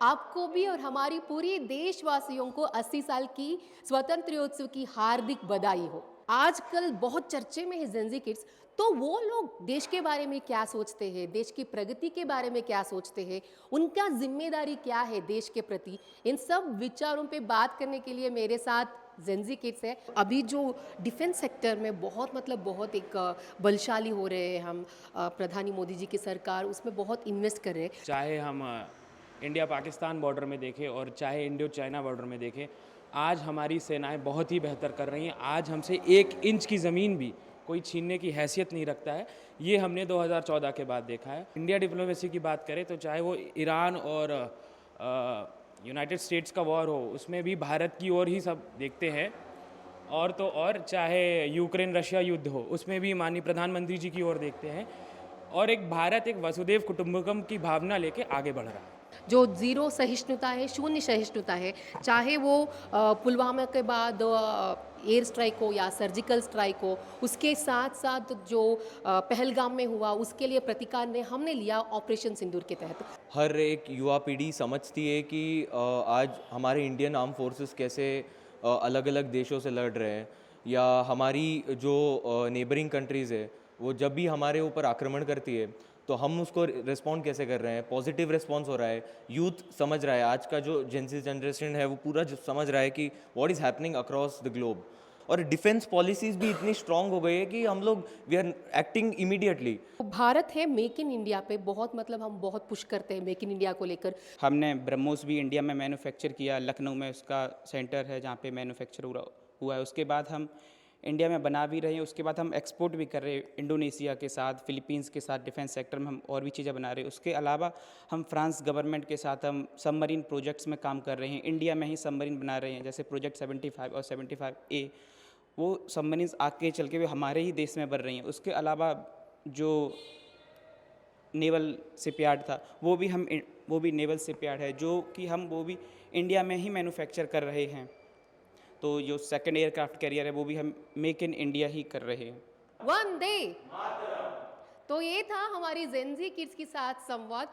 आपको भी और हमारी पूरी देशवासियों को 80 साल की स्वतंत्रोत्सव की हार्दिक बधाई हो। आजकल बहुत चर्चे में है जेनजी किड्स, तो वो लोग देश के बारे में क्या सोचते हैं, देश की प्रगति के बारे में क्या सोचते हैं, उनका जिम्मेदारी क्या है देश के प्रति, इन सब विचारों पे बात करने के लिए मेरे साथ जेनजी किड्स है। अभी जो डिफेंस सेक्टर में बहुत एक बलशाली हो रहे हैं हम, प्रधानी मोदी जी की सरकार उसमें बहुत इन्वेस्ट कर रहे हैं। चाहे हम इंडिया पाकिस्तान बॉर्डर में देखें और चाहे इंडो चाइना बॉर्डर में देखें, आज हमारी सेनाएं बहुत ही बेहतर कर रही हैं। आज हमसे 1 इंच की ज़मीन भी कोई छीनने की हैसियत नहीं रखता है। ये हमने 2014 के बाद देखा है। इंडिया डिप्लोमेसी की बात करें तो चाहे वो ईरान और यूनाइटेड स्टेट्स का वॉर हो, उसमें भी भारत की ओर ही सब देखते हैं। और तो और चाहे यूक्रेन रशिया युद्ध हो, उसमें भी माननीय प्रधानमंत्री जी की ओर देखते हैं। और एक भारत एक वसुदेव कुटुंबकम की भावना लेके आगे बढ़ रहा है। जो ज़ीरो सहिष्णुता है, शून्य सहिष्णुता है, चाहे वो पुलवामा के बाद एयर स्ट्राइक हो या सर्जिकल स्ट्राइक हो, उसके साथ साथ जो पहलगाम में हुआ उसके लिए प्रतिकार ने हमने लिया ऑपरेशन सिंदूर के तहत। हर एक युवा पीढ़ी समझती है कि आज हमारे इंडियन आर्म फोर्सेस कैसे अलग अलग देशों से लड़ रहे हैं, या हमारी जो नेबरिंग कंट्रीज़ है वो जब भी हमारे ऊपर आक्रमण करती है तो हम उसको रिस्पॉन्ड कैसे कर रहे हैं। पॉजिटिव रिस्पॉन्स हो रहा है, यूथ समझ रहा है, आज का जो जेंजी जनरेशन है वो पूरा समझ रहा है कि what is happening across the globe. और डिफेंस पॉलिसीज़ भी इतनी स्ट्रांग हो गई है कि हम लोग we are acting immediately. Bharat है मेक इन इंडिया पे बहुत हम बहुत पुश करते हैं मेक इन इंडिया को लेकर। हमने ब्रह्मोस भी इंडिया में मैन्युफैक्चर किया, लखनऊ में उसका सेंटर है जहाँ पे मैन्युफैक्चर हुआ है। उसके बाद हम इंडिया में बना भी रहे हैं, उसके बाद हम एक्सपोर्ट भी कर रहे हैं इंडोनेशिया के साथ, फिलीपींस के साथ। डिफेंस सेक्टर में हम और भी चीज़ें बना रहे हैं। उसके अलावा हम फ्रांस गवर्नमेंट के साथ हम सबमरीन प्रोजेक्ट्स में काम कर रहे हैं। इंडिया में ही सबमरीन बना रहे हैं, जैसे प्रोजेक्ट 75 और 75A। वो सबमरीन आगे चल के भी हमारे ही देश में बन रही हैं। उसके अलावा जो नेवल शिपयार्ड था वो भी नेवल शिपयार्ड है, जो कि हम वो भी इंडिया में ही मैन्युफैक्चर कर रहे हैं। तो जो सेकंड एयरक्राफ्ट कैरियर है वो भी हम मेक इन इंडिया ही कर रहे हैं। वंदे। तो ये था हमारी जेनजी किड्स के साथ संवाद।